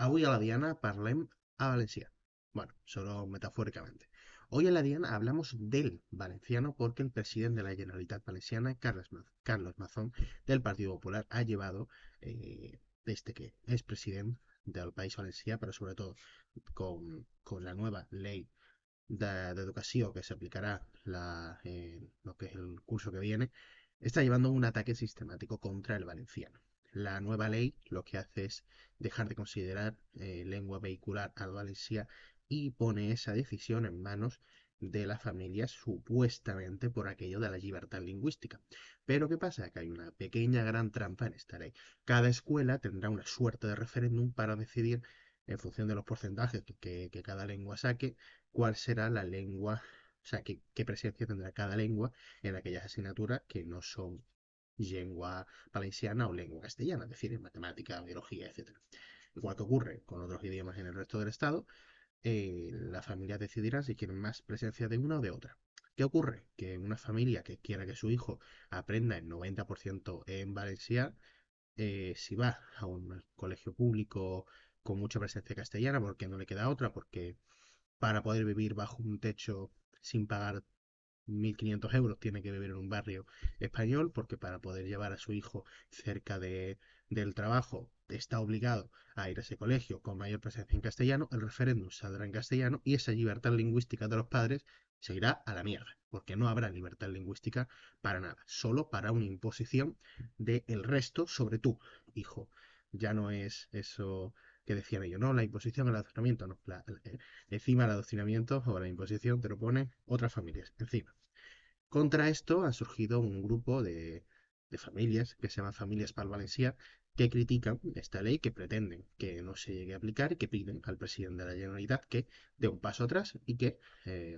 Avui a la Diana parlem a valencià. Bueno, solo metafóricamente. Hoy en la Diana hablamos del valenciano porque el presidente de la Generalitat Valenciana, Carlos Mazón, del Partido Popular, ha llevado, desde que es presidente del País Valencià, pero sobre todo con la nueva ley de educación que se aplicará lo que es el curso que viene, está llevando un ataque sistemático contra el valenciano. La nueva ley lo que hace es dejar de considerar lengua vehicular al valencià y pone esa decisión en manos de las familias supuestamente por aquello de la libertad lingüística. Pero ¿qué pasa? Que hay una pequeña gran trampa en esta ley. Cada escuela tendrá una suerte de referéndum para decidir en función de los porcentajes que cada lengua saque, cuál será la lengua, o sea, qué presencia tendrá cada lengua en aquellas asignaturas que no son lengua valenciana o lengua castellana, es decir, en matemática, biología, etcétera. Igual que ocurre con otros idiomas en el resto del estado, la familia decidirá si quieren más presencia de una o de otra. ¿Qué ocurre? Que una familia que quiera que su hijo aprenda el 90% en valencià, si va a un colegio público con mucha presencia castellana, porque no le queda otra, porque para poder vivir bajo un techo sin pagar 1.500 euros tiene que vivir en un barrio español, porque para poder llevar a su hijo cerca del trabajo está obligado a ir a ese colegio con mayor presencia en castellano, el referéndum saldrá en castellano y esa libertad lingüística de los padres se irá a la mierda, porque no habrá libertad lingüística para nada, solo para una imposición del resto sobre tú, hijo. Ya no es eso que decían ellos, no, la imposición, el adoctrinamiento, no, encima el adoctrinamiento o la imposición te lo ponen otras familias, encima. Contra esto ha surgido un grupo de familias que se llaman Familias Pal Valencià que critican esta ley, que pretenden que no se llegue a aplicar y que piden al presidente de la Generalitat que dé un paso atrás y que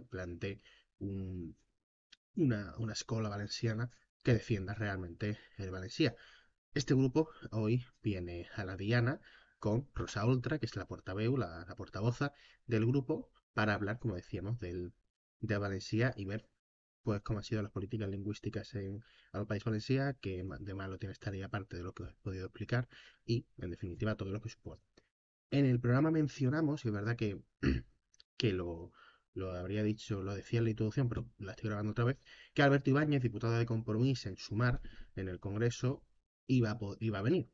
plantee un- una escuela valenciana que defienda realmente el valencià. Este grupo hoy viene a la Diana con Rosa Oltra, que es la portaveu, la portavoza del grupo, para hablar, como decíamos, de Valencia y ver pues cómo han sido las políticas lingüísticas en el País Valencià, que de malo tiene esta ley aparte de lo que os he podido explicar, y en definitiva todo lo que supone. En el programa mencionamos, y es verdad que lo habría dicho, lo decía en la introducción, pero la estoy grabando otra vez, que Alberto Ibáñez, diputado de Compromís en Sumar, en el Congreso, iba a venir,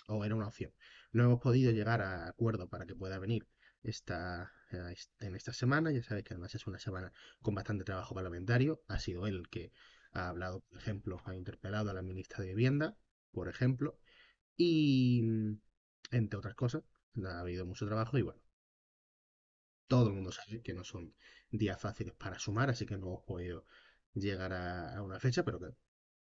o era una opción. No hemos podido llegar a acuerdo para que pueda venir en esta semana. Ya sabéis que además es una semana con bastante trabajo parlamentario. Ha sido él el que ha hablado, por ejemplo, ha interpelado a la ministra de Vivienda, por ejemplo, y entre otras cosas, ha habido mucho trabajo y bueno, todo el mundo sabe que no son días fáciles para sumar, así que no hemos podido llegar a una fecha, pero que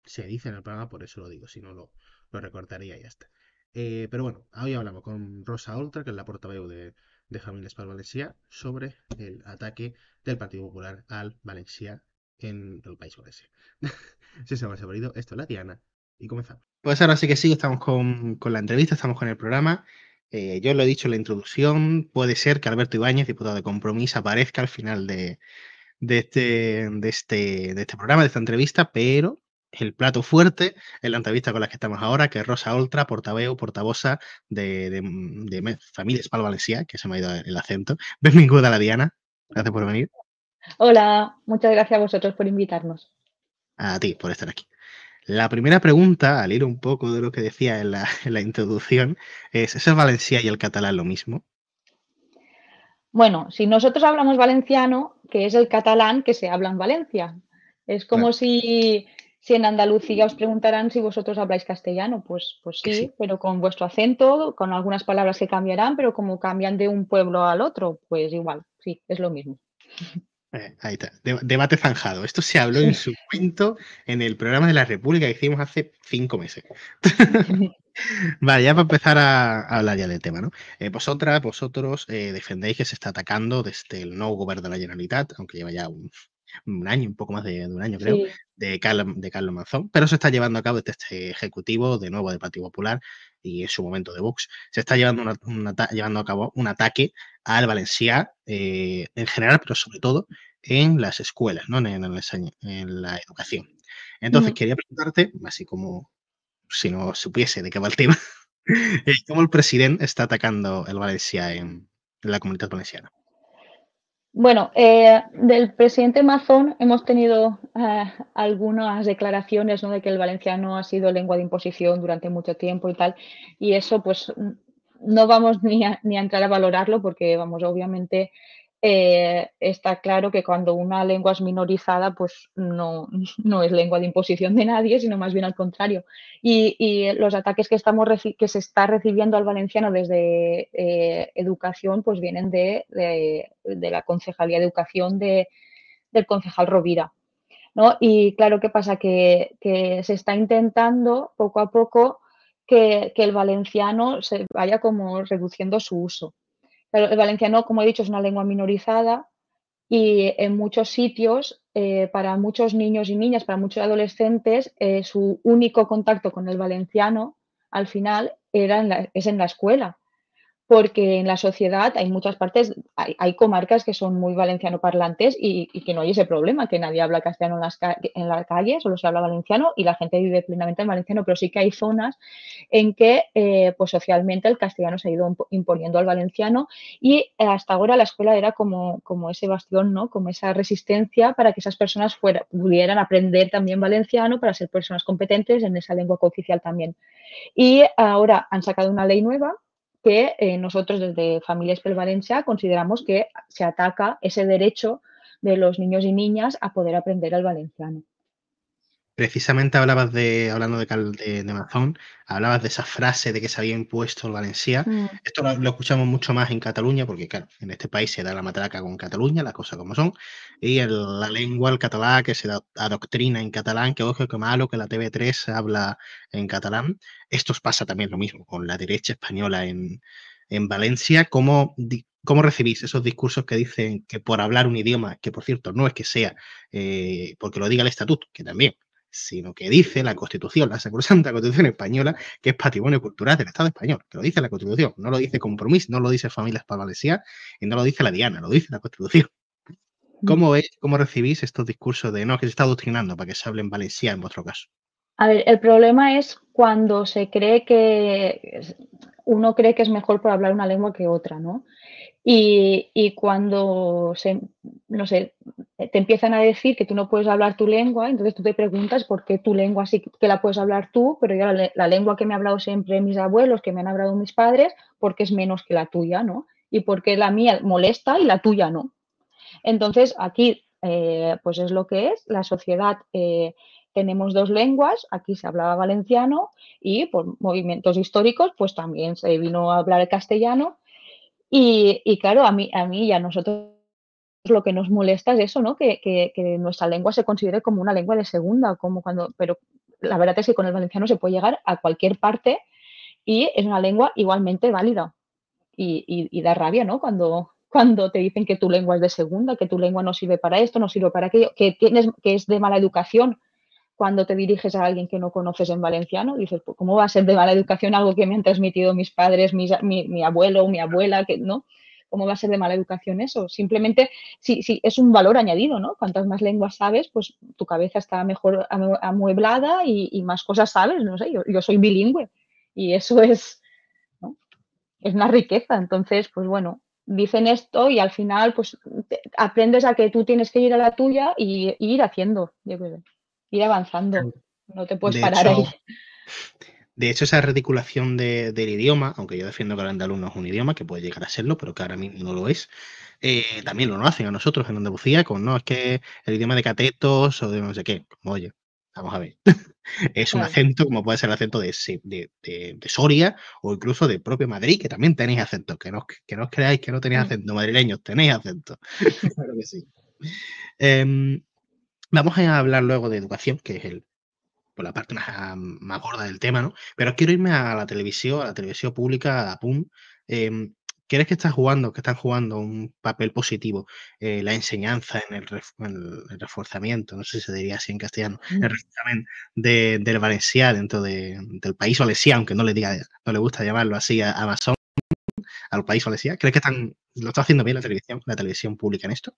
se dice en el programa, por eso lo digo, si no lo recortaría y ya está. Pero bueno, hoy hablamos con Rosa Oltra, que es la portavoz de Familias per Valencià, sobre el ataque del Partido Popular al Valencià en el País Valencià. Si se me ha saborido, esto es la Diana y comenzamos. Pues ahora sí que sí, estamos con la entrevista, estamos con el programa. Yo lo he dicho en la introducción, puede ser que Alberto Ibáñez, diputado de Compromís, aparezca al final de este programa, de esta entrevista, pero el plato fuerte es la entrevista con la que estamos ahora, que es Rosa Oltra, portavoza de Famílies Pal Valencià, que se me ha ido el acento. Benvinguda a la Diana, gracias por venir. Hola, muchas gracias a vosotros por invitarnos. A ti por estar aquí. La primera pregunta, al ir un poco de lo que decía en la introducción, ¿es el valencià y el catalán lo mismo? Bueno, si nosotros hablamos valenciano, que es el catalán que se habla en Valencia. Es Claro, como si en Andalucía os preguntaran si vosotros habláis castellano. Pues que sí. sí, pero con vuestro acento, con algunas palabras que cambiarán, pero como cambian de un pueblo al otro, pues igual, sí, es lo mismo. Ahí está. Debate zanjado. Esto se habló en Sí. su momento en el programa de la República que hicimos hace 5 meses. Vale, ya para empezar a hablar ya del tema, ¿no? Vosotros defendéis que se está atacando desde el nuevo gobierno de la Generalitat, aunque lleva ya un año, un poco más de un año creo, Sí. de Carlos Manzón, pero se está llevando a cabo desde este ejecutivo de nuevo del Partido Popular y en su momento de Vox. Se está llevando a cabo un ataque al valencià en general, pero sobre todo en las escuelas, ¿no? En la educación. Entonces, Mm. quería preguntarte, así como si no supiese de qué va el tema, ¿Cómo el presidente está atacando el valencià en la comunitat valenciana? Bueno, del presidente Mazón hemos tenido algunas declaraciones, ¿no? De que el valenciano ha sido lengua de imposición durante mucho tiempo y tal, y eso pues no vamos ni a entrar a valorarlo porque, vamos, obviamente está claro que cuando una lengua es minorizada, pues no, no es lengua de imposición de nadie, sino más bien al contrario. Y los ataques que se está recibiendo al valenciano desde educación, pues vienen de la Concejalía de Educación del concejal Rovira, ¿no? Y claro, ¿qué pasa? Que se está intentando poco a poco que el valenciano se vaya como reduciendo su uso. Pero el valenciano, como he dicho, es una lengua minorizada y en muchos sitios, para muchos niños y niñas, para muchos adolescentes, su único contacto con el valenciano, al final, es en la escuela, porque en la sociedad hay muchas partes, hay comarcas que son muy valencianoparlantes y que no hay ese problema, que nadie habla castellano en la calle, solo se habla valenciano y la gente vive plenamente en valenciano, pero sí que hay zonas en que pues socialmente el castellano se ha ido imponiendo al valenciano y hasta ahora la escuela era como ese bastión, ¿no? Como esa resistencia para que esas personas pudieran aprender también valenciano para ser personas competentes en esa lengua cooficial también. Y ahora han sacado una ley nueva que nosotros desde Familias pel Valencià consideramos que se ataca ese derecho de los niños y niñas a poder aprender el valenciano. Precisamente hablando de Mazón, hablabas de esa frase de que se había impuesto el valencià. Mm. Esto lo escuchamos mucho más en Cataluña, porque claro, en este país se da la matraca con Cataluña, las cosas como son, y la lengua, el catalán, que se adoctrina en catalán, que ojo, que malo, que la TV3 habla en catalán. Esto pasa también lo mismo con la derecha española en Valencia. ¿Cómo recibís esos discursos que dicen que por hablar un idioma, que por cierto no es que sea porque lo diga el estatuto, que también, sino que dice la Constitución, la sacrosanta Constitución española, que es patrimonio cultural del Estado español, que lo dice la Constitución, no lo dice Compromís, no lo dice Familias para Valencià y no lo dice la Diana, lo dice la Constitución. ¿Cómo recibís estos discursos de no, que se está adoctrinando para que se hable en valencià en vuestro caso? A ver, el problema es cuando se cree que uno cree que es mejor por hablar una lengua que otra, ¿no? Y cuando no sé, te empiezan a decir que tú no puedes hablar tu lengua, entonces tú te preguntas por qué tu lengua sí que la puedes hablar tú, pero yo la lengua que me han hablado siempre mis abuelos, que me han hablado mis padres, ¿por qué es menos que la tuya, no? Y por qué la mía molesta y la tuya no. Entonces, aquí, pues es lo que es, la sociedad, tenemos dos lenguas, aquí se hablaba valenciano y por movimientos históricos, pues también se vino a hablar el castellano y claro, a mí y a nosotros lo que nos molesta es eso, ¿no? Que nuestra lengua se considere como una lengua de segunda, como cuando, pero la verdad es que con el valenciano se puede llegar a cualquier parte y es una lengua igualmente válida. Y da rabia, ¿no? Cuando te dicen que tu lengua es de segunda, que tu lengua no sirve para esto, no sirve para aquello, que es de mala educación cuando te diriges a alguien que no conoces en valenciano, dices, pues, ¿cómo va a ser de mala educación algo que me han transmitido mis padres, mi abuelo o mi abuela, que no? ¿Cómo va a ser de mala educación eso? Simplemente, sí, es un valor añadido, ¿no? Cuantas más lenguas sabes, pues tu cabeza está mejor amueblada y más cosas sabes, no sé, yo soy bilingüe y eso es, ¿no? Es una riqueza. Entonces, pues bueno, dicen esto y al final, pues aprendes a que tú tienes que ir a la tuya y ir haciendo, yo creo, ir avanzando. No te puedes De parar ahí. hecho, de hecho, esa reticulación del idioma, aunque yo defiendo que el andaluz no es un idioma, que puede llegar a serlo, pero que ahora mismo no lo es, también lo hacen a nosotros en Andalucía con, no, es que el idioma de catetos o de no sé qué. Como, oye, vamos a ver. Es un Claro. acento como puede ser el acento de Soria o incluso de propio Madrid, que también tenéis acento. Que no os creáis que no tenéis Mm. acento, madrileños, tenéis acento. Claro que sí. Em, Vamos a hablar luego de educación, que es por la parte más gorda del tema, ¿no? Pero quiero irme a la televisión pública, a PUM. Em, ¿Crees que están jugando un papel positivo la enseñanza en el reforzamiento, no sé si se diría así en castellano, el reforzamiento del valencià dentro del país valencià, aunque no le gusta llamarlo así a Amazon, al país valencià? ¿Crees que lo está haciendo bien la televisión pública en esto?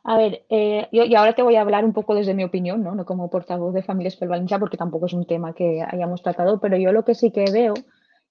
A ver, yo y ahora te voy a hablar un poco desde mi opinión, ¿no? No como portavoz de Familias pel Valencià, porque tampoco es un tema que hayamos tratado, pero yo lo que sí que veo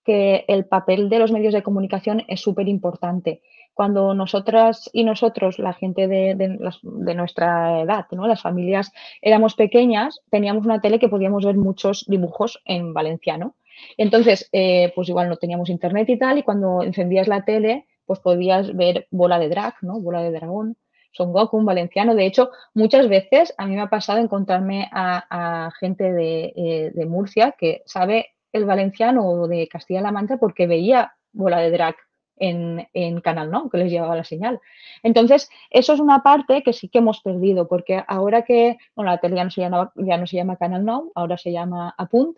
que el papel de los medios de comunicación es súper importante. Cuando nosotras y nosotros, la gente de nuestra edad, ¿no? Las familias éramos pequeñas, teníamos una tele que podíamos ver muchos dibujos en valenciano. Entonces, pues igual no teníamos internet y tal, y cuando encendías la tele, pues podías ver Bola de Drag, ¿no? Bola de Dragón, Son Goku, un valenciano. De hecho, muchas veces a mí me ha pasado encontrarme a gente de Murcia que sabe el valenciano o de Castilla-La Mancha porque veía Bola de Drag en Canal Now, que les llevaba la señal. Entonces, eso es una parte que sí que hemos perdido, porque ahora que, bueno, la tele ya no se llama Canal Now, ahora se llama Apunt,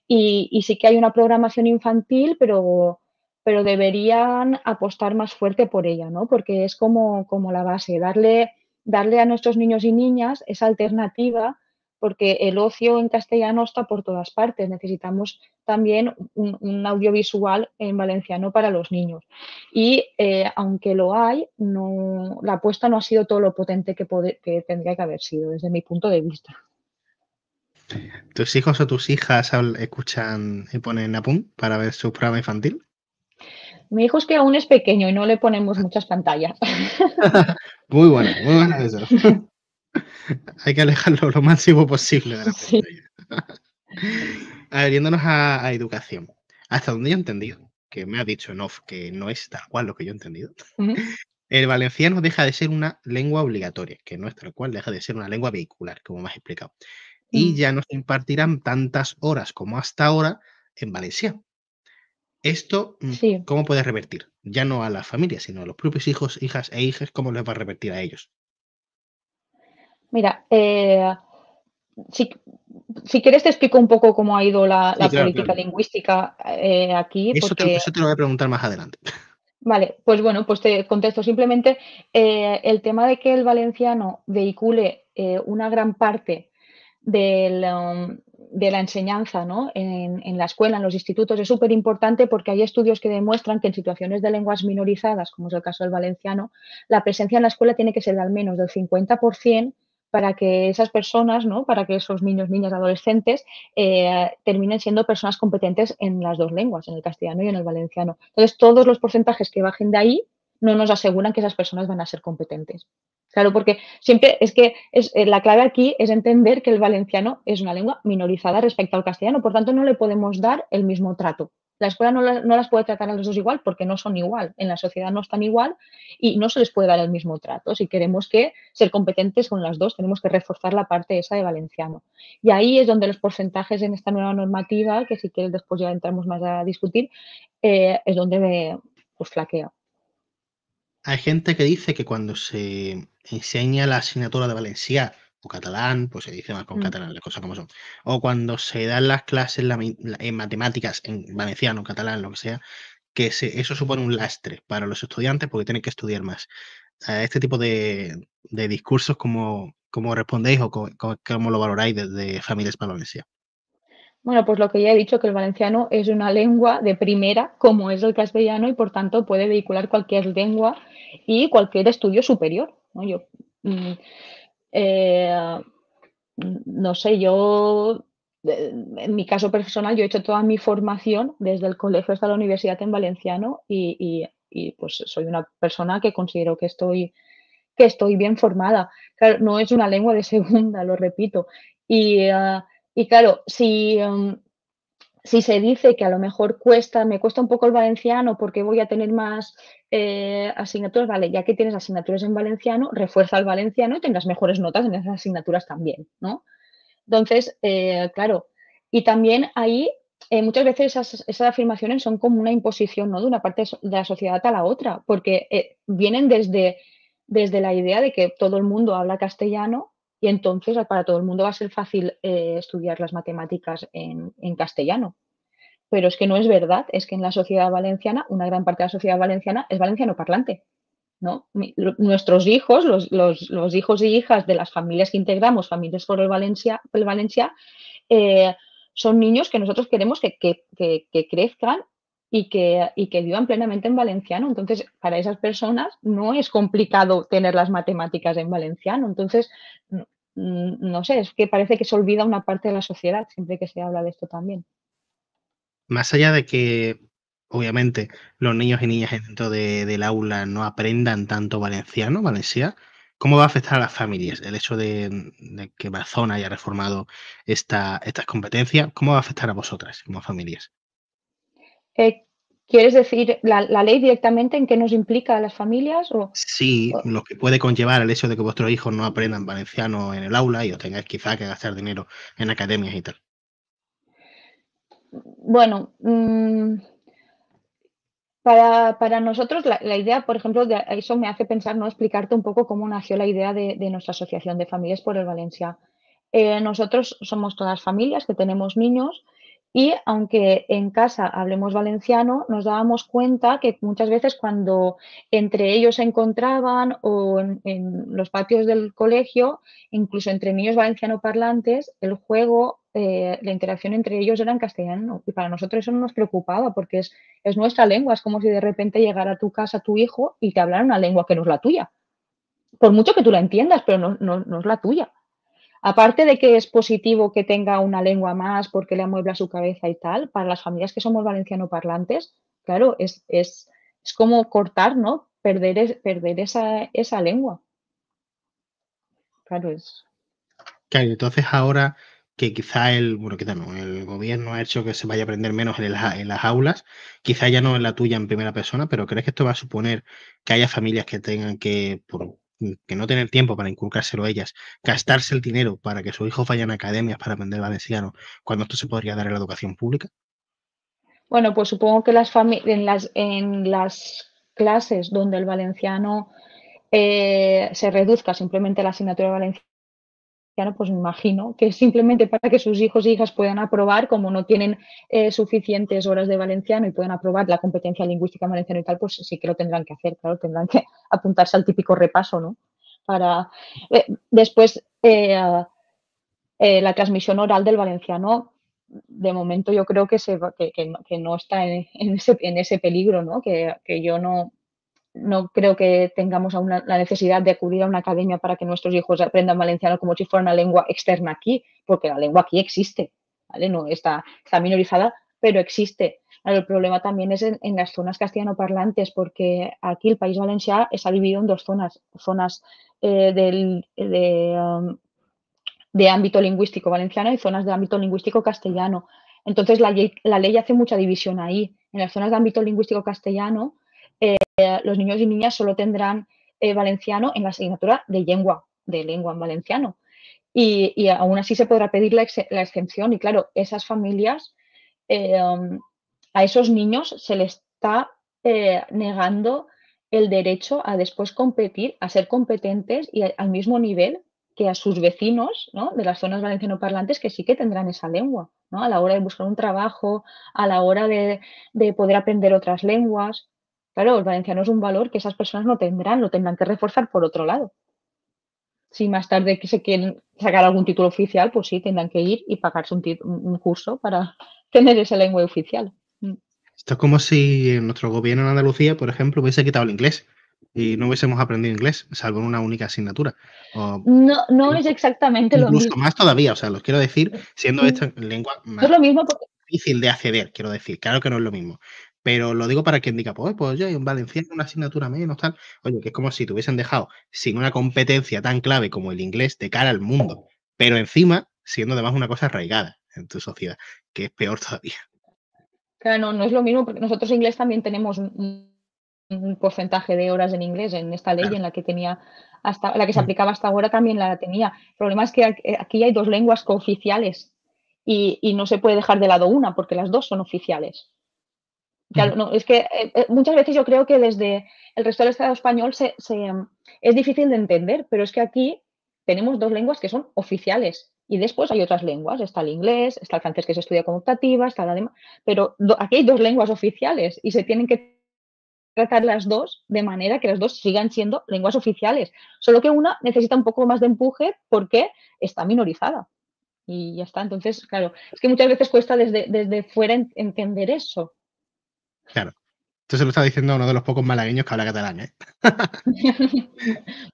y sí que hay una programación infantil, pero deberían apostar más fuerte por ella, ¿no? Porque es como la base, darle a nuestros niños y niñas esa alternativa, porque el ocio en castellano está por todas partes. Necesitamos también un audiovisual en valenciano para los niños. Y aunque lo hay, no, la apuesta no ha sido todo lo potente que tendría que haber sido, desde mi punto de vista. ¿Tus hijos o tus hijas escuchan y ponen Apun para ver su programa infantil? Mi hijo es que aún es pequeño y no le ponemos muchas pantallas. Muy bueno eso. Hay que alejarlo lo máximo posible de la Sí. pantalla. A ver, yéndonos a educación. Hasta donde yo he entendido, que me ha dicho en off que no es tal cual lo que yo he entendido, el valenciano deja de ser una lengua obligatoria, que no es tal cual, deja de ser una lengua vehicular, como me has explicado. Y ya no se impartirán tantas horas como hasta ahora en valenciano. Esto, Sí. ¿cómo puede revertir? Ya no a las familias, sino a los propios hijos, hijas e hijas, ¿cómo les va a revertir a ellos? Mira, si quieres te explico un poco cómo ha ido la Sí, claro, política claro. lingüística aquí, porque Eso te lo voy a preguntar más adelante. vale, pues bueno, pues te contesto. Simplemente el tema de que el valenciano vehicule una gran parte de la enseñanza, ¿no? en la escuela, en los institutos, es súper importante porque hay estudios que demuestran que en situaciones de lenguas minorizadas, como es el caso del valenciano, la presencia en la escuela tiene que ser de al menos del 50% para que esas personas, ¿no? Para que esos niños, niñas, adolescentes terminen siendo personas competentes en las dos lenguas, en el castellano y en el valenciano. Entonces, todos los porcentajes que bajen de ahí no nos aseguran que esas personas van a ser competentes. Claro, porque siempre es que la clave aquí es entender que el valenciano es una lengua minorizada respecto al castellano, por tanto no le podemos dar el mismo trato. La escuela no las puede tratar a los dos igual porque no son igual, en la sociedad no están igual y no se les puede dar el mismo trato. Si queremos ser competentes con las dos, tenemos que reforzar la parte esa de valenciano. Y ahí es donde los porcentajes en esta nueva normativa, que si quieres después ya entramos más a discutir, es donde pues flaquea. Hay gente que dice que cuando se enseña la asignatura de valencià o catalán, pues se dice más con catalán, las cosas como son. O cuando se dan las clases en matemáticas, en valenciano, catalán, lo que sea, que eso supone un lastre para los estudiantes porque tienen que estudiar más. A este tipo de discursos, ¿cómo respondéis o cómo lo valoráis desde Familias para Valencia? Bueno, pues lo que ya he dicho, que el valenciano es una lengua de primera, como es el castellano, y por tanto puede vehicular cualquier lengua y cualquier estudio superior, ¿no? Mm, eh, no sé, en mi caso personal, yo he hecho toda mi formación desde el colegio hasta la universidad en valenciano y pues soy una persona que considero que estoy bien formada. Claro, no es una lengua de segunda, lo repito. Y claro, si se dice que a lo mejor me cuesta un poco el valenciano porque voy a tener más asignaturas, vale, ya que tienes asignaturas en valenciano, refuerza el valenciano y tendrás mejores notas en esas asignaturas también, ¿no? Entonces, claro, y también ahí muchas veces esas afirmaciones son como una imposición, ¿no? De una parte de la sociedad a la otra, porque vienen desde la idea de que todo el mundo habla castellano y entonces para todo el mundo va a ser fácil estudiar las matemáticas en castellano. Pero es que no es verdad, es que en la sociedad valenciana, una gran parte de la sociedad valenciana es valenciano parlante. ¿No? Nuestros hijos, los hijos y hijas de las familias que integramos, familias por el Valencia, eh, son niños que nosotros queremos que crezcan y que vivan plenamente en valenciano. Entonces, para esas personas no es complicado tener las matemáticas en valenciano. Entonces, no sé, es que parece que se olvida una parte de la sociedad siempre que se habla de esto también. Más allá de que obviamente los niños y niñas dentro del aula no aprendan tanto valencià, ¿cómo va a afectar a las familias el hecho de que Amazon haya reformado estas competencias? ¿Cómo va a afectar a vosotras como familias? Eh, ¿Quieres decir la ley directamente en qué nos implica a las familias? Sí, lo que puede conllevar el hecho de que vuestros hijos no aprendan valenciano en el aula y os tengáis quizá que gastar dinero en academias y tal. Bueno, para nosotros la idea, por ejemplo, eso me hace pensar, ¿no? Explicarte un poco cómo nació la idea de nuestra asociación de familias por el Valencià. Nosotros somos todas familias que tenemos niños y aunque en casa hablemos valenciano, nos dábamos cuenta que muchas veces cuando entre ellos se encontraban o en los patios del colegio, incluso entre niños valenciano parlantes, el juego, la interacción entre ellos era en castellano. Y para nosotros eso no nos preocupaba porque es nuestra lengua. Es como si de repente llegara a tu casa tu hijo y te hablara una lengua que no es la tuya. Por mucho que tú la entiendas, pero no es la tuya. Aparte de que es positivo que tenga una lengua más porque le amuebla su cabeza y tal, para las familias que somos valenciano parlantes, claro, es como cortar, ¿no? Perder esa lengua. Claro, es. Claro, entonces ahora que quizá quizá no, el gobierno ha hecho que se vaya a aprender menos en las aulas, quizá ya no en la tuya en primera persona, pero ¿crees que esto va a suponer que haya familias que tengan que no tener tiempo para inculcárselo ellas, gastarse el dinero para que sus hijos vayan a academias para aprender valenciano, cuando esto se podría dar en la educación pública? Bueno, pues supongo que en las clases donde el valenciano se reduzca simplemente la asignatura de valenciano, pues me imagino que simplemente para que sus hijos e hijas puedan aprobar, como no tienen suficientes horas de valenciano y puedan aprobar la competencia lingüística en valenciano y tal, pues sí que lo tendrán que hacer, claro, tendrán que apuntarse al típico repaso, ¿no? Después, la transmisión oral del valenciano, de momento yo creo que no está en ese peligro, ¿no? Que yo no creo que tengamos aún la necesidad de acudir a una academia para que nuestros hijos aprendan valenciano como si fuera una lengua externa aquí, porque la lengua aquí existe, ¿vale? No está minorizada, pero existe. Claro, el problema también es en las zonas castellanoparlantes, porque aquí el País Valencià está dividido en dos zonas de ámbito lingüístico valenciano y zonas de ámbito lingüístico castellano. Entonces, la ley hace mucha división ahí. En las zonas de ámbito lingüístico castellano, los niños y niñas solo tendrán valenciano en la asignatura de lengua en valenciano. Y aún así se podrá pedir la exención. Y claro, esas familias, a esos niños se les está negando el derecho a después competir, a ser competentes y al mismo nivel que a sus vecinos, ¿no? De las zonas valencianoparlantes que sí que tendrán esa lengua, ¿no? A la hora de buscar un trabajo, a la hora de poder aprender otras lenguas. Claro, el valenciano es un valor que esas personas no tendrán, lo tendrán que reforzar por otro lado. Si más tarde que se quieren sacar algún título oficial, pues sí, tendrán que ir y pagarse un curso para tener esa lengua oficial. Esto es como si en nuestro gobierno en Andalucía, por ejemplo, hubiese quitado el inglés y no hubiésemos aprendido inglés, salvo en una única asignatura. O No es exactamente lo incluso mismo. más todavía, o sea, los quiero decir, siendo esta lengua No es más lo mismo porque difícil de acceder, quiero decir, claro que no es lo mismo. Pero lo digo para quien diga, pues yo en valenciano una asignatura menos, tal. Oye, que es como si te hubiesen dejado sin una competencia tan clave como el inglés de cara al mundo, pero encima siendo además una cosa arraigada en tu sociedad, que es peor todavía. claro, no es lo mismo porque nosotros inglés también tenemos un porcentaje de horas en inglés en esta ley Claro. en la que tenía hasta la que se aplicaba hasta ahora también la tenía. El problema es que aquí hay dos lenguas cooficiales y no se puede dejar de lado una porque las dos son oficiales. Ujú. Claro, no, es que muchas veces yo creo que desde el resto del Estado español es difícil de entender, pero es que aquí tenemos dos lenguas que son oficiales y después hay otras lenguas, está el inglés, está el francés que se estudia como optativa, está la alemán, pero aquí hay dos lenguas oficiales y se tienen que tratar las dos de manera que las dos sigan siendo lenguas oficiales, solo que una necesita un poco más de empuje porque está minorizada y ya está. Entonces, claro, es que muchas veces cuesta desde fuera entender eso. Claro. Esto se lo está diciendo uno de los pocos malagueños que habla catalán, ¿eh?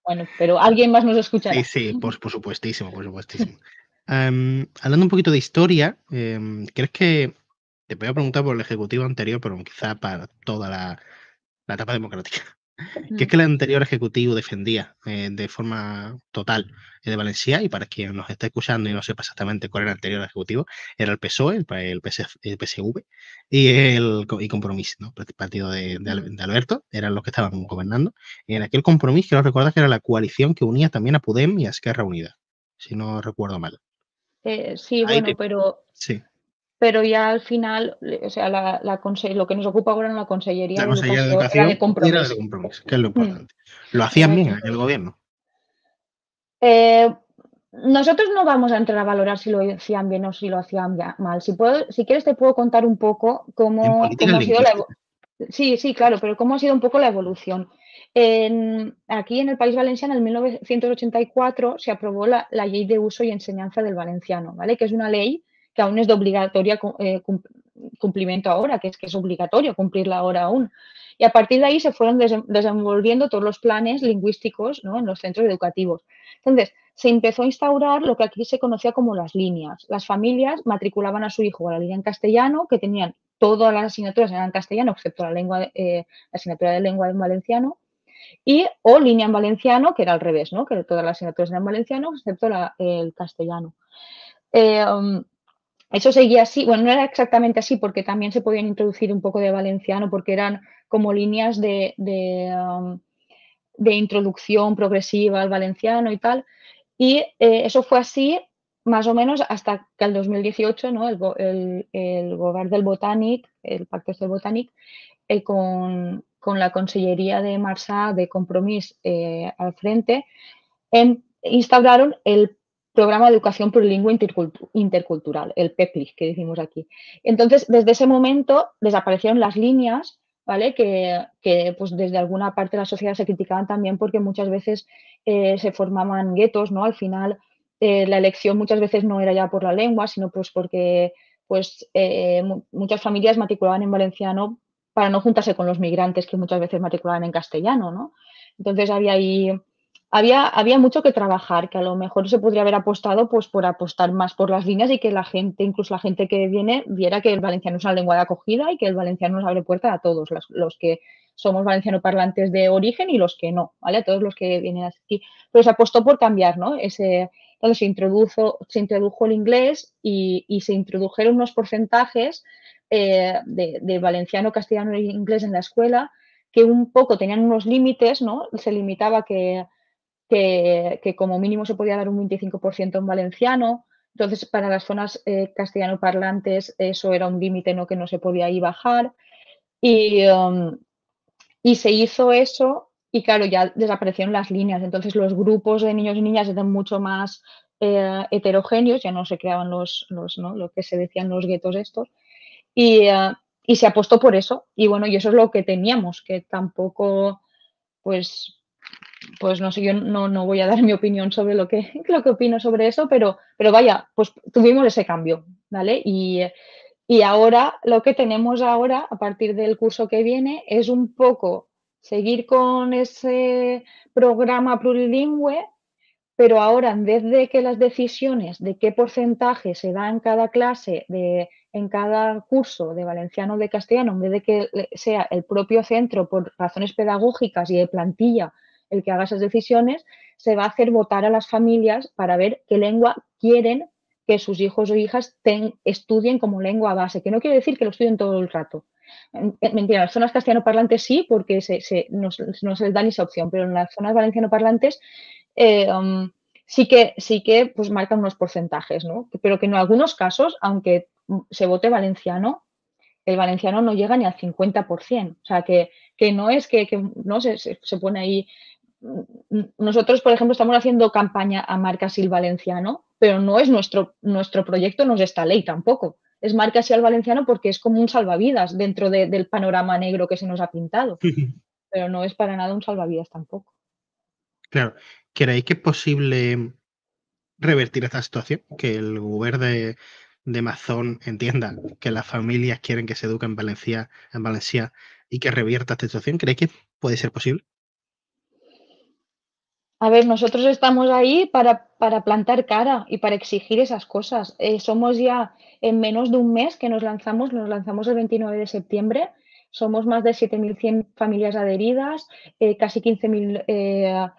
Bueno, pero alguien más nos Sí, escuchará. sí, por supuestísimo, por supuestísimo. Hablando un poquito de historia, ¿crees que Te voy a preguntar por el ejecutivo anterior, pero quizá para toda la etapa democrática. Que es que el anterior ejecutivo defendía de forma total de Valencià, y para quien nos esté escuchando y no sepa exactamente cuál era el anterior ejecutivo, era el PSOE, el PSV y Compromís, ¿no? El partido de Alberto, eran los que estaban gobernando. Y en aquel Compromís, quiero recordar que era la coalición que unía también a Podem y a Esquerra Unida, si no recuerdo mal. Sí, Ahí bueno, sí. pero ya al final, o sea, lo que nos ocupa ahora en la Consellería La de Consejería de Educación era de Educación era de Compromís. Compromís, que es lo Mm, importante. Lo era hacían de bien aquel Compromís. gobierno. Nosotros no vamos a entrar a valorar si lo hacían bien o si lo hacían mal. Si quieres te puedo contar un poco En política cómo ha sido lingüística. Sí, sí, claro, pero cómo ha sido un poco la evolución. Aquí en el País Valenciano, en 1984, se aprobó la Ley de Uso y Enseñanza del Valenciano, ¿vale? Que es una ley que aún es de obligatoria cumplimiento ahora, que es obligatorio cumplirla ahora aún. Y a partir de ahí se fueron desenvolviendo todos los planes lingüísticos, ¿no? En los centros educativos. Entonces, se empezó a instaurar lo que aquí se conocía como las líneas. Las familias matriculaban a su hijo a la línea en castellano, que tenían todas las asignaturas eran en castellano, excepto la asignatura de lengua en valenciano, o línea en valenciano, que era al revés, ¿no? Que todas las asignaturas eran en valenciano, excepto el castellano. Eso seguía así, bueno, no era exactamente así, porque también se podían introducir un poco de valenciano, porque eran como líneas de introducción progresiva al valenciano y tal. Y eso fue así más o menos hasta que el 2018, ¿no? El Govern del Botànic, el Pacte del Botànic, con la Consellería de Marsà de Compromís al frente, instauraron el Programa de Educación Plurilingüe Intercultural, el PEPLIC, que decimos aquí. Entonces, desde ese momento desaparecieron las líneas, ¿vale? Que pues desde alguna parte de la sociedad se criticaban también porque muchas veces se formaban guetos, ¿no? Al final, la elección muchas veces no era ya por la lengua, sino pues porque muchas familias matriculaban en valenciano para no juntarse con los migrantes que muchas veces matriculaban en castellano, ¿no? Entonces había mucho que trabajar, que a lo mejor se podría haber apostado pues por apostar más por las líneas y que la gente, incluso la gente que viene, viera que el valenciano es una lengua de acogida y que el valenciano nos abre puerta a todos, los que somos valenciano parlantes de origen y los que no, ¿vale? A todos los que vienen aquí. Pero se apostó por cambiar, ¿no? Entonces se introdujo el inglés y se introdujeron unos porcentajes de valenciano, castellano e inglés en la escuela que un poco tenían unos límites, ¿no? Se limitaba que como mínimo se podía dar un 25% en valenciano. Entonces, para las zonas castellano parlantes, eso era un límite, ¿no? Que no se podía ahí bajar. Y se hizo eso y claro, ya desaparecieron las líneas. Entonces, los grupos de niños y niñas eran mucho más heterogéneos, ya no se creaban ¿no? Lo que se decían los guetos estos. Y, y se apostó por eso. Y bueno, y eso es lo que teníamos, que tampoco, pues no sé, yo no voy a dar mi opinión sobre lo que opino sobre eso, pero vaya, pues tuvimos ese cambio, ¿vale? Y ahora, lo que tenemos ahora, a partir del curso que viene, es un poco seguir con ese programa plurilingüe, pero ahora en vez de que las decisiones de qué porcentaje se da en cada clase, en cada curso de valenciano o de castellano, en vez de que sea el propio centro por razones pedagógicas y de plantilla el que haga esas decisiones, se va a hacer votar a las familias para ver qué lengua quieren que sus hijos o hijas estudien como lengua base, que no quiere decir que lo estudien todo el rato. Mentira, en las zonas castellano parlantes sí, porque no se les da ni esa opción, pero en las zonas valenciano parlantes sí que pues marcan unos porcentajes, ¿no? Pero que en algunos casos, aunque se vote valenciano, el valenciano no llega ni al 50%. O sea, que no es que no se pone ahí. Nosotros, por ejemplo, estamos haciendo campaña a Marca Sil Valenciano, pero no es nuestro proyecto, no es esta ley tampoco. Es Marca Sil Valenciano porque es como un salvavidas dentro del panorama negro que se nos ha pintado, pero no es para nada un salvavidas tampoco. Claro. ¿Creéis que es posible revertir esta situación? Que el gobierno de Mazón entienda que las familias quieren que se eduque en Valencia y que revierta esta situación. ¿Creéis que puede ser posible? A ver, nosotros estamos ahí para plantar cara y para exigir esas cosas. Somos ya en menos de un mes que nos lanzamos el 29 de septiembre. Somos más de 7.100 familias adheridas, casi 15.000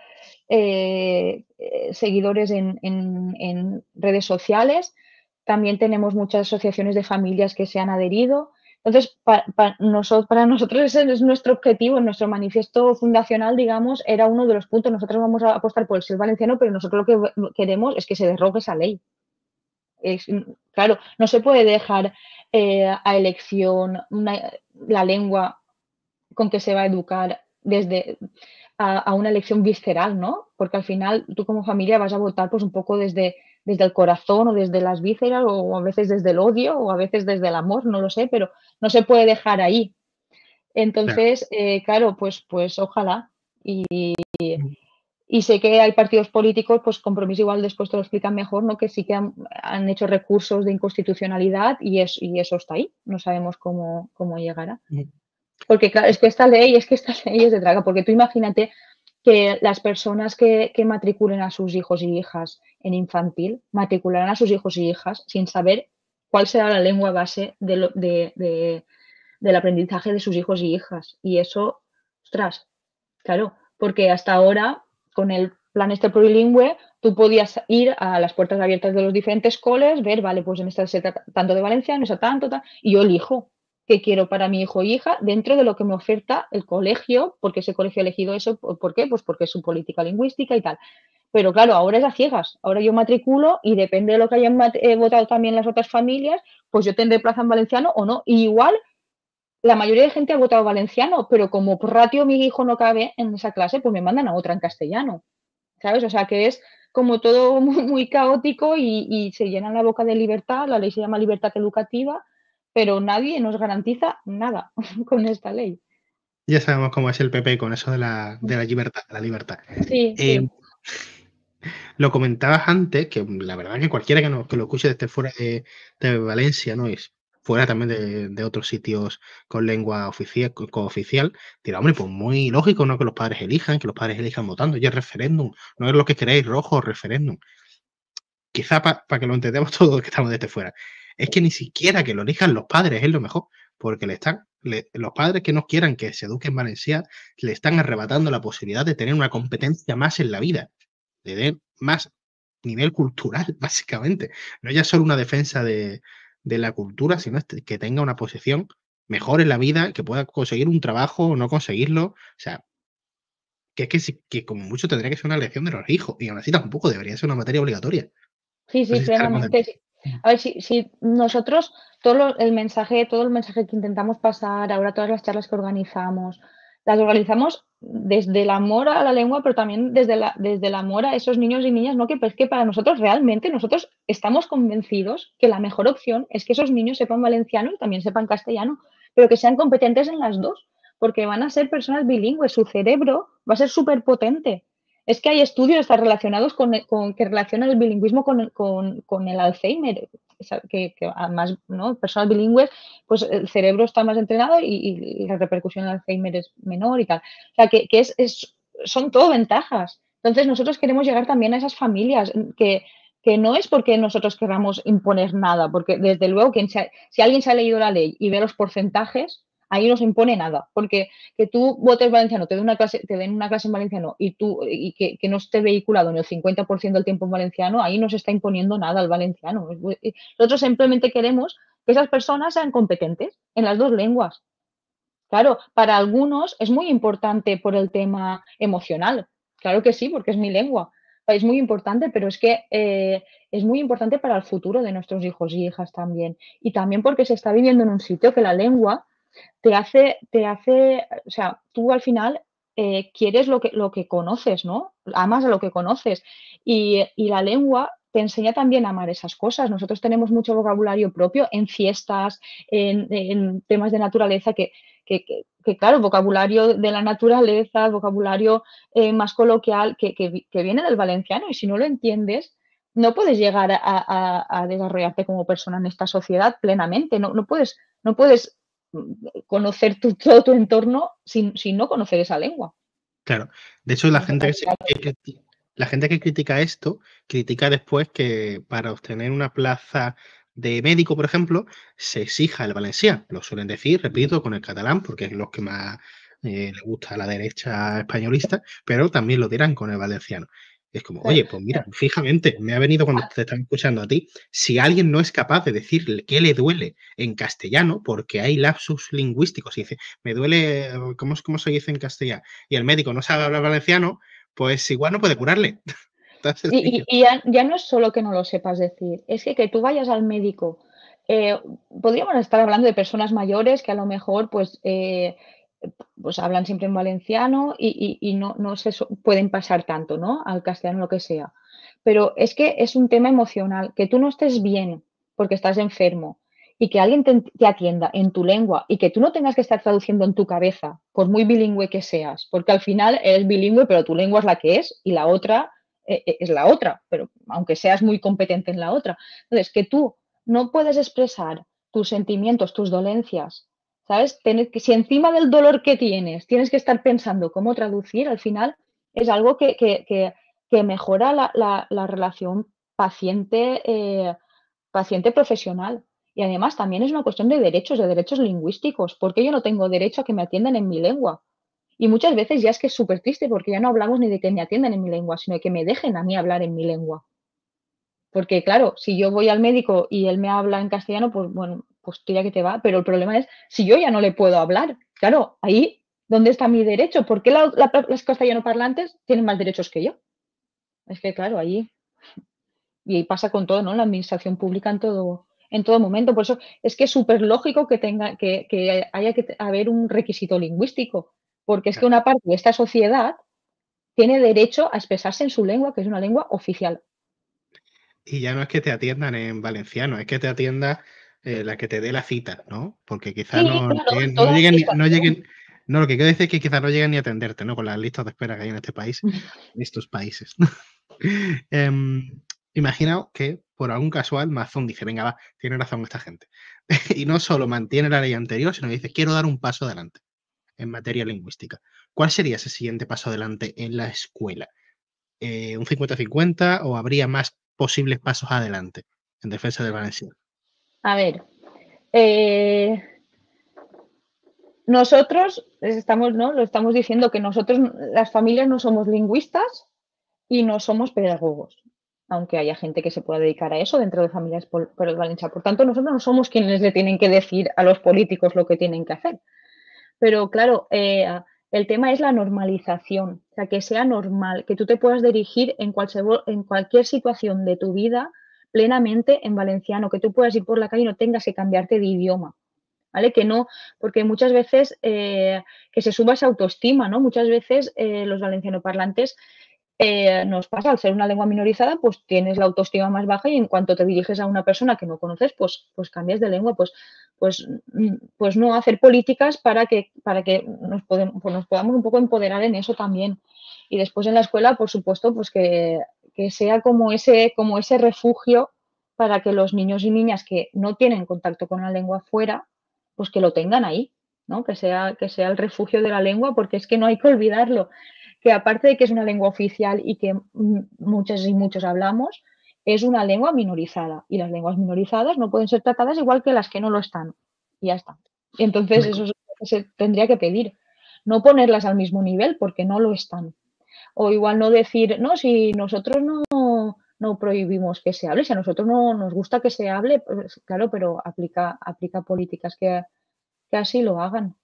seguidores en redes sociales. También tenemos muchas asociaciones de familias que se han adherido. Entonces, para nosotros ese es nuestro objetivo, nuestro manifiesto fundacional, digamos, era uno de los puntos. Nosotros vamos a apostar por el ser valenciano, pero nosotros lo que queremos es que se derrogue esa ley. Claro, no se puede dejar a elección la lengua con que se va a educar desde a una elección visceral, ¿no? Porque al final tú como familia vas a votar pues un poco desde el corazón o desde las vísceras o a veces desde el odio o a veces desde el amor, no lo sé, pero no se puede dejar ahí. Claro. Entonces, claro, pues ojalá. Y sé que hay partidos políticos, pues Compromís igual después te lo explican mejor, ¿no? Que sí que han hecho recursos de inconstitucionalidad y eso está ahí. No sabemos cómo llegará. Porque claro, es que esta ley es de traga, porque tú imagínate que las personas que matriculen a sus hijos y hijas en infantil, matricularán a sus hijos y hijas sin saber cuál será la lengua base del aprendizaje de sus hijos y hijas. Y eso, ostras, claro, porque hasta ahora, con el plan este plurilingüe, tú podías ir a las puertas abiertas de los diferentes coles, ver, vale, pues en esta se trata tanto de valenciano, en esta tanto, y yo elijo qué quiero para mi hijo o hija dentro de lo que me oferta el colegio, porque ese colegio ha elegido eso, ¿por qué? Pues porque es su política lingüística y tal. Pero claro, ahora es a ciegas. Ahora yo matriculo y depende de lo que hayan votado también las otras familias, pues yo tendré plaza en valenciano o no. Y igual la mayoría de gente ha votado valenciano, pero como por ratio mi hijo no cabe en esa clase, pues me mandan a otra en castellano, ¿sabes? O sea que es como todo muy caótico y se llenan la boca de libertad, la ley se llama libertad educativa, pero nadie nos garantiza nada con esta ley. Ya sabemos cómo es el PP con eso de la libertad, de la libertad. Sí, sí. Lo comentabas antes, que la verdad que cualquiera que lo escuche desde fuera de Valencia, ¿no? Y fuera también de otros sitios con lengua oficial, cooficial, dirá, hombre, pues muy lógico, ¿no? Que los padres elijan votando, y es referéndum, no es lo que queréis, rojo o referéndum. Quizá para que lo entendamos todos que estamos desde fuera. Es que ni siquiera que lo elijan los padres es lo mejor, porque los padres que no quieran que se eduque en Valencia le están arrebatando la posibilidad de tener una competencia más en la vida, de tener más nivel cultural, básicamente. No ya solo una defensa de la cultura, sino que tenga una posición mejor en la vida, que pueda conseguir un trabajo o no conseguirlo. O sea, que es que como mucho tendría que ser una elección de los hijos, y aún así tampoco debería ser una materia obligatoria. Sí, No sí, sé si estaremos de plenamente. Sí. acuerdo. A ver, si nosotros, todo el mensaje que intentamos pasar, ahora todas las charlas que organizamos, las organizamos desde el amor a la lengua, pero también desde el amor a esos niños y niñas, ¿no? Que pues que para nosotros realmente, nosotros estamos convencidos que la mejor opción es que esos niños sepan valenciano y también sepan castellano, pero que sean competentes en las dos, porque van a ser personas bilingües, su cerebro va a ser súper potente. Es que hay estudios relacionados que relacionan el bilingüismo con el Alzheimer, que además, ¿no? Personas bilingües, pues el cerebro está más entrenado y la repercusión del Alzheimer es menor y tal. O sea, son todo ventajas. Entonces, nosotros queremos llegar también a esas familias que no es porque nosotros queramos imponer nada, porque desde luego, si alguien se ha leído la ley y ve los porcentajes, ahí no se impone nada, porque que tú votes valenciano, te den una clase en valenciano y que no esté vehiculado en el 50% del tiempo en valenciano, ahí no se está imponiendo nada al valenciano. Nosotros simplemente queremos que esas personas sean competentes en las dos lenguas. Claro, para algunos es muy importante por el tema emocional. Claro que sí, porque es mi lengua. Es muy importante, pero es que es muy importante para el futuro de nuestros hijos y hijas también. Y también porque se está viviendo en un sitio que la lengua o sea, tú al final quieres lo que conoces, ¿no? Amas a lo que conoces. Y la lengua te enseña también a amar esas cosas. Nosotros tenemos mucho vocabulario propio en fiestas, en temas de naturaleza, que, claro, vocabulario de la naturaleza, vocabulario más coloquial, que viene del valenciano. Y si no lo entiendes, no puedes llegar a desarrollarte como persona en esta sociedad plenamente. No puedes conocer todo tu entorno sin no conocer esa lengua. Claro. De hecho, la Es gente básica. la gente que critica esto, critica después que para obtener una plaza de médico, por ejemplo, se exija el valencià. Lo suelen decir, repito, con el catalán, porque es lo que más le gusta a la derecha españolista, pero también lo dirán con el valenciano. Es como, oye, pues mira, fijamente, me ha venido cuando te están escuchando a ti, si alguien no es capaz de decirle qué le duele en castellano, porque hay lapsus lingüísticos, y dice, me duele, ¿cómo se dice en castellano? Y el médico no sabe hablar valenciano, pues igual no puede curarle. Y ya no es solo que no lo sepas decir, es que tú vayas al médico. Podríamos estar hablando de personas mayores que a lo mejor pues hablan siempre en valenciano y no pueden pasar tanto, ¿no? Al castellano, lo que sea. Pero es que es un tema emocional, que tú no estés bien porque estás enfermo y que alguien te atienda en tu lengua y que tú no tengas que estar traduciendo en tu cabeza, por muy bilingüe que seas, porque al final eres bilingüe, pero tu lengua es la que es y la otra es la otra, pero aunque seas muy competente en la otra. Entonces, que tú no puedes expresar tus sentimientos, tus dolencias, ¿sabes? Si encima del dolor que tienes que estar pensando cómo traducir, al final es algo que mejora la relación paciente profesional. Y además también es una cuestión de derechos lingüísticos. ¿Por qué yo no tengo derecho a que me atiendan en mi lengua? Y muchas veces ya es que es súper triste porque ya no hablamos ni de que me atiendan en mi lengua, sino de que me dejen a mí hablar en mi lengua. Porque claro, si yo voy al médico y él me habla en castellano, pues bueno, pues tira que te va. Pero el problema es si yo ya no le puedo hablar. Claro, ahí, ¿dónde está mi derecho? ¿Por qué los castellanoparlantes tienen más derechos que yo? Es que claro, ahí, y pasa con todo, ¿no? La administración pública en todo momento. Por eso es que es súper lógico que haya que haber un requisito lingüístico. Porque es que una parte de esta sociedad tiene derecho a expresarse en su lengua, que es una lengua oficial. Y ya no es que te atiendan en valenciano, es que te atienda la que te dé la cita, ¿no? Porque quizás Sí, claro, toda administración. lo que quiero decir es que quizás no lleguen ni a atenderte, ¿no? Con las listas de espera que hay en este país, en estos países. Imaginaos que por algún casual Mazón dice, venga, va, tiene razón esta gente. Y no solo mantiene la ley anterior, sino que dice, quiero dar un paso adelante en materia lingüística. ¿Cuál sería ese siguiente paso adelante en la escuela? ¿Un 50-50 o habría más posibles pasos adelante en defensa del valenciano? A ver, nosotros estamos, ¿no? Lo estamos diciendo que nosotros, las familias, no somos lingüistas y no somos pedagogos, aunque haya gente que se pueda dedicar a eso dentro de familias por el valenciano. Por tanto, nosotros no somos quienes le tienen que decir a los políticos lo que tienen que hacer. Pero claro, el tema es la normalización, o sea, que sea normal, que tú te puedas dirigir en cualquier situación de tu vida plenamente en valenciano, que tú puedas ir por la calle y no tengas que cambiarte de idioma, ¿vale? Que no, porque muchas veces que se suba esa autoestima, ¿no? Muchas veces los valencianoparlantes nos pasa, al ser una lengua minorizada, pues tienes la autoestima más baja y en cuanto te diriges a una persona que no conoces, pues cambias de lengua, pues no hacer políticas para que nos podamos un poco empoderar en eso también. Y después en la escuela, por supuesto, pues que sea como ese refugio para que los niños y niñas que no tienen contacto con la lengua fuera, pues que lo tengan ahí, ¿no? Que sea el refugio de la lengua, porque es que no hay que olvidarlo que aparte de que es una lengua oficial y que muchas y muchos hablamos, es una lengua minorizada y las lenguas minorizadas no pueden ser tratadas igual que las que no lo están. Y ya está. Y entonces eso es lo que se tendría que pedir. No ponerlas al mismo nivel porque no lo están. O igual no decir, no, si nosotros no prohibimos que se hable, si a nosotros no nos gusta que se hable, pues, claro, pero aplica políticas que así lo hagan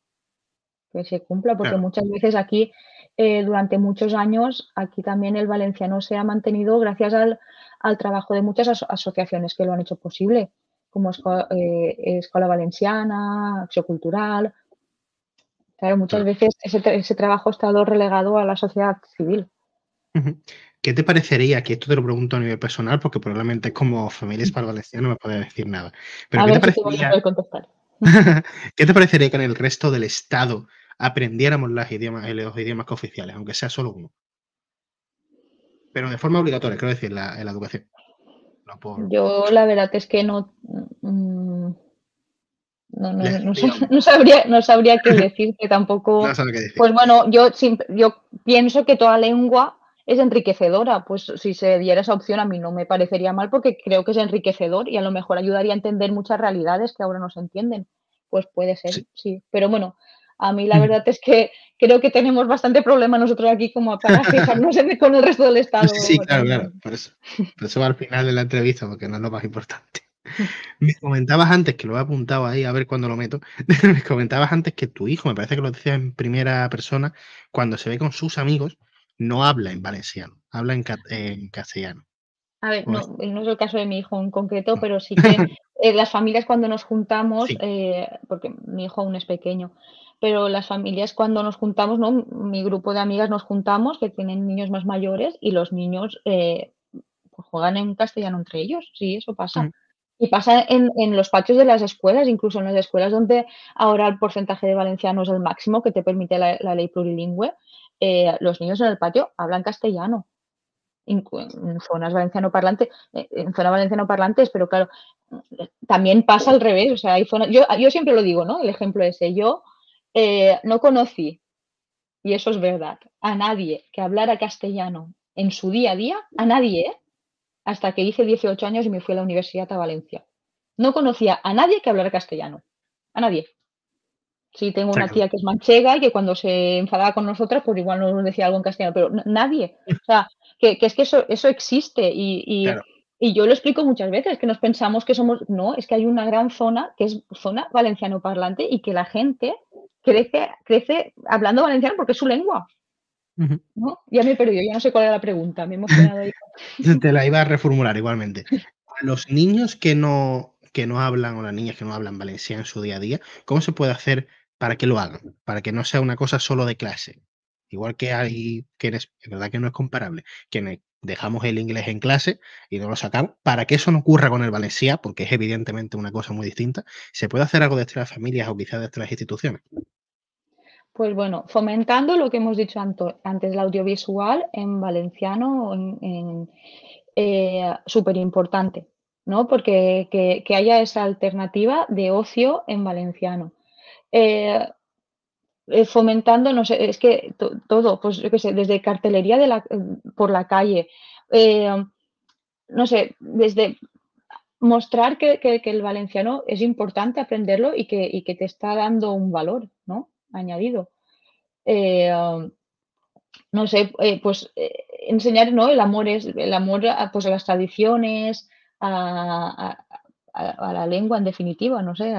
que se cumpla, porque Claro. muchas veces aquí, durante muchos años, aquí también el valenciano se ha mantenido gracias al trabajo de muchas asociaciones que lo han hecho posible, como Escola Valenciana, Acción Cultural. Claro, muchas Claro. veces ese trabajo ha estado relegado a la sociedad civil. ¿Qué te parecería? Que esto te lo pregunto a nivel personal, porque probablemente como familia para valenciano no me puedes decir nada. Pero A ¿qué te ver si te voy a parecería? poder contestar. ¿Qué te parecería que en el resto del Estado aprendiéramos los idiomas cooficiales, aunque sea solo uno? Pero de forma obligatoria, quiero decir, en la educación. No por Yo la verdad es que no, elección. no sabría qué decirte tampoco. No sabes qué decir. Pues bueno, yo pienso que toda lengua es enriquecedora. Pues si se diera esa opción a mí no me parecería mal porque creo que es enriquecedor y a lo mejor ayudaría a entender muchas realidades que ahora no se entienden. Pues puede ser, Sí. sí. Pero bueno, a mí la verdad es que creo que tenemos bastante problema nosotros aquí como para fijarnos con el resto del Estado. Sí, claro. Por eso va al final de la entrevista, porque no es lo más importante. Me comentabas antes, que lo he apuntado ahí, a ver cuándo lo meto, me comentabas antes que tu hijo, me parece que lo decías en primera persona, cuando se ve con sus amigos, no habla en valenciano, habla en castellano. A ver, ¿Cómo es? no es el caso de mi hijo en concreto, No. pero sí que las familias cuando nos juntamos, Sí. porque mi hijo aún es pequeño, pero las familias cuando nos juntamos, ¿no? Mi grupo de amigas nos juntamos, que tienen niños más mayores, y los niños pues juegan en castellano entre ellos, sí, eso pasa. Ujú. Y pasa en los patios de las escuelas, incluso en las escuelas donde ahora el porcentaje de valenciano es el máximo que te permite la ley plurilingüe, los niños en el patio hablan castellano en zonas valencianoparlantes, en zonas valencianoparlantes, pero claro, también pasa al revés, o sea, hay zonas, yo siempre lo digo, ¿no? El ejemplo ese, yo no conocí, y eso es verdad, a nadie que hablara castellano en su día a día, a nadie, hasta que hice 18 años y me fui a la universidad a Valencia. No conocía a nadie que hablara castellano, a nadie. Sí, tengo una Claro, tía que es manchega y que cuando se enfadaba con nosotras, pues igual nos decía algo en castellano, pero nadie. O sea, que es que eso existe claro. y yo lo explico muchas veces, que nos pensamos que somos, no, es que hay una gran zona que es zona valenciano parlante y que la gente crece hablando valenciano porque es su lengua, Ujú. ¿no? Ya me he perdido, ya no sé cuál era la pregunta, me he emocionado ahí. Te la iba a reformular igualmente. A los niños que no hablan o las niñas que no hablan valenciano en su día a día, ¿cómo se puede hacer para que lo hagan? Para que no sea una cosa solo de clase. Igual que hay quienes, es verdad que no es comparable, quienes dejamos el inglés en clase y no lo sacamos, para que eso no ocurra con el valenciano, porque es evidentemente una cosa muy distinta, ¿se puede hacer algo desde las familias o quizás desde las instituciones? Pues bueno, fomentando lo que hemos dicho antes, el audiovisual en valenciano, súper importante, ¿no? Porque que haya esa alternativa de ocio en valenciano. Eh, fomentando, no sé, es que todo, pues yo qué sé, desde cartelería por la calle, eh, no sé, desde mostrar que el valenciano es importante aprenderlo y que te está dando un valor, ¿no? Añadido. Eh, no sé, pues enseñar, ¿no? El amor pues, a las tradiciones, a la lengua en definitiva, no sé,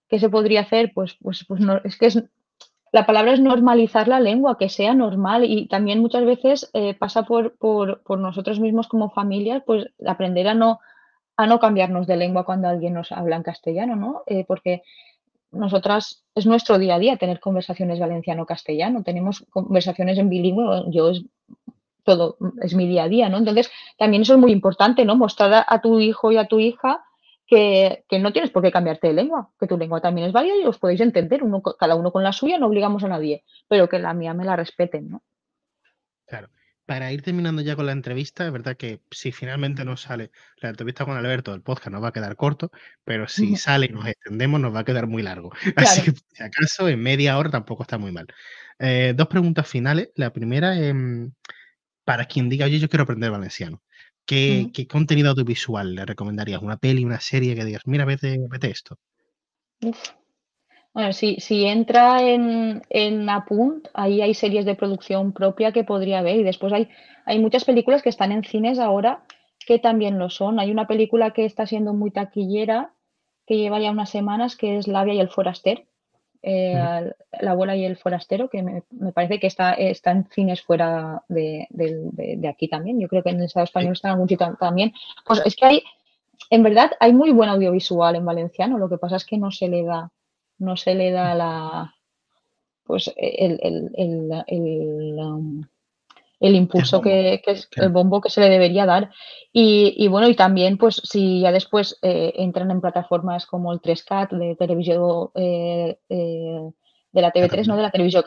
¿qué se podría hacer? Pues no, es que la palabra es normalizar la lengua, que sea normal y también muchas veces pasa por nosotros mismos como familias, pues aprender a no cambiarnos de lengua cuando alguien nos habla en castellano, ¿no? Porque nosotras es nuestro día a día tener conversaciones valenciano-castellano, tenemos conversaciones en bilingüe, todo es mi día a día, ¿no? Entonces, también eso es muy importante, ¿no? Mostrar a tu hijo y a tu hija que no tienes por qué cambiarte de lengua, que tu lengua también es válida y os podéis entender, cada uno con la suya, no obligamos a nadie, pero que la mía me la respeten, ¿no? Claro. Para ir terminando ya con la entrevista, es verdad que si finalmente no sale la entrevista con Alberto, el podcast nos va a quedar corto, pero si sale y nos extendemos, nos va a quedar muy largo. Así Claro. que, por si acaso, en media hora tampoco está muy mal. Dos preguntas finales. La primera, para quien diga, oye, yo quiero aprender valenciano, ¿qué contenido audiovisual le recomendarías? ¿Una peli, una serie que digas, mira, vete esto? Uf. Bueno, si entra en Apunt, ahí hay series de producción propia que podría ver y después hay muchas películas que están en cines ahora que también lo son. Hay una película que está siendo muy taquillera, que lleva ya unas semanas, que es Labia y el Foraster, Ujú. La abuela y el forastero, que me parece que está en cines fuera de aquí también. Yo creo que en el Estado Sí. español está en algún sitio también. Pues es que en verdad hay muy buen audiovisual en valenciano, lo que pasa es que no se le da pues el El impulso bombo. que es el Claro. bombo que se le debería dar. Y bueno, y también, pues si ya después entran en plataformas como el 3CAT de televisión de la TV3, ¿no? Catalán. De la televisión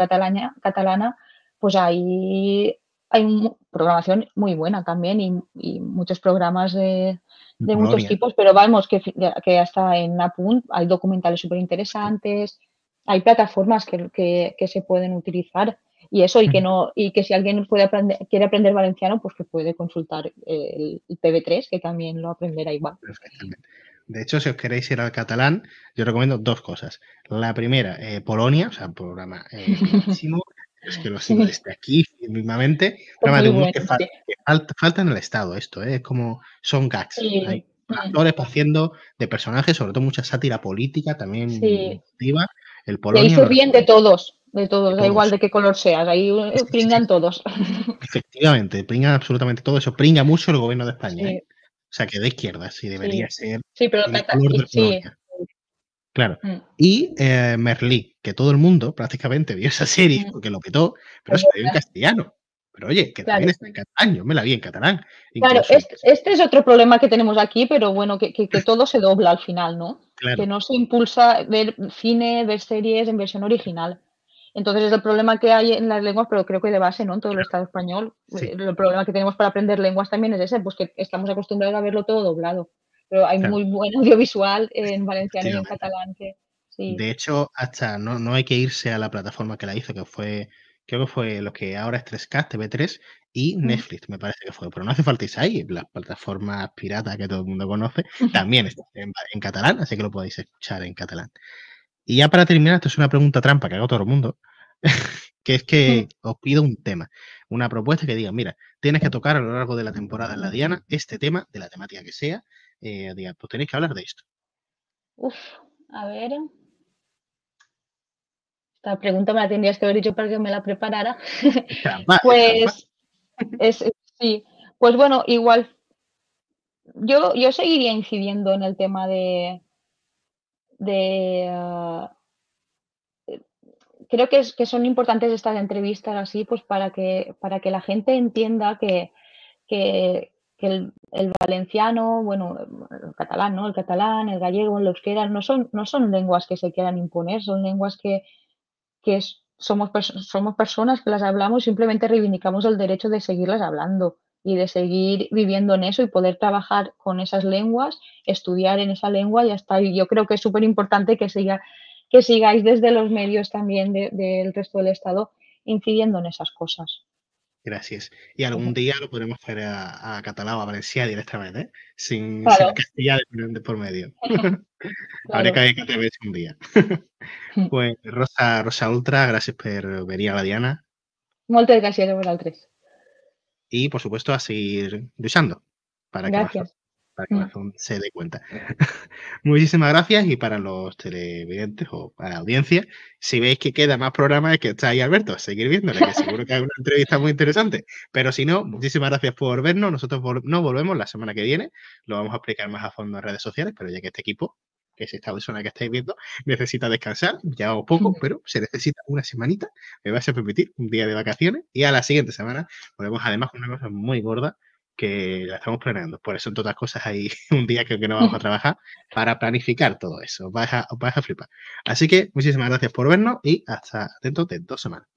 catalana, pues ahí hay programación muy buena también y muchos programas de muchos Gloria. tipos, pero vamos, que hasta en Apunt hay documentales súper Sí. interesantes, hay plataformas que se pueden utilizar Y eso, y que si alguien quiere aprender valenciano, pues que puede consultar el TV3, que también lo aprenderá igual. Perfectamente. De hecho, si os queréis ir al catalán, yo recomiendo 2 cosas. La primera, Polonia, o sea, un programa buenísimo. Es que lo sigo desde aquí mismamente. Programa de humor que falta en el Estado esto, es como son gags. Hay actores haciendo de personajes, sobre todo mucha sátira política, también viva. El Polonia. Y ahí se ríen de todos, da igual de qué color seas, ahí pringan todos. Efectivamente, pringan absolutamente todo eso. Pringa mucho el gobierno de España, ¿eh? O sea, que de izquierda, sí debería ser pero el color de Polonia. Claro. Y Merlí, que todo el mundo prácticamente vio esa serie porque lo petó, pero se vio en castellano. Pero oye, que también está en catalán, yo me la vi en catalán. Claro, este es otro problema que tenemos aquí, pero bueno, que todo se dobla al final, ¿no? Claro. Que no se impulsa ver cine, ver series en versión original. Entonces es el problema que hay en las lenguas, pero creo que de base, ¿no? En todo el Estado español. Sí. El problema que tenemos para aprender lenguas también es ese, pues que estamos acostumbrados a verlo todo doblado. Pero hay muy buen audiovisual en valenciano y en catalán que sí. De hecho, hasta no hay que irse a la plataforma que la hizo, que fue, creo que fue lo que ahora es 3K, TV3 y Netflix, me parece que fue. Pero no hace falta irse ahí, las plataformas piratas que todo el mundo conoce, también están en catalán, así que lo podéis escuchar en catalán. Y ya para terminar, esto es una pregunta trampa que hago todo el mundo, que es que os pido un tema, una propuesta que diga, mira, tienes que tocar a lo largo de la temporada en la Diana este tema, de la temática que sea, diga, pues tenéis que hablar de esto. A ver. Esta pregunta me la tendrías que haber dicho para que me la preparara. Pues, sí, pues bueno, igual yo seguiría incidiendo en el tema creo que son importantes estas entrevistas así, pues para que la gente entienda que el valenciano, bueno, el catalán, ¿no? El catalán, el gallego, el euskera, no son lenguas que se quieran imponer, son lenguas que somos personas que las hablamos y simplemente reivindicamos el derecho de seguirlas hablando y de seguir viviendo en eso y poder trabajar con esas lenguas, estudiar en esa lengua y hasta ahí. Yo creo que es súper importante que sigáis desde los medios también del resto del Estado incidiendo en esas cosas. Gracias. Y algún día lo podremos hacer a catalán o a valencià directamente, ¿eh? Sin castellano de por medio. Habré que atreverse un día. Pues Rosa Ultra, gràcies per venir a la Diana. Moltes gràcies a vosaltres. Y, por supuesto, a seguir luchando para que Amazon se dé cuenta. Muchísimas gracias y para los televidentes o para la audiencia, si veis que queda más programas es que está ahí Alberto, seguir viéndole, que seguro que hay una entrevista muy interesante. Pero si no, muchísimas gracias por vernos. Nosotros nos volvemos la semana que viene. Lo vamos a explicar más a fondo en redes sociales, pero ya que este equipo, que es esta persona que estáis viendo, necesita descansar, ya poco, pero se necesita una semanita, me vais a permitir un día de vacaciones y a la siguiente semana volvemos además con una cosa muy gorda que la estamos planeando. Por eso, entre otras cosas, hay un día que no vamos a trabajar para planificar todo eso. Os vais a flipar. Así que muchísimas gracias por vernos y hasta dentro de 2 semanas.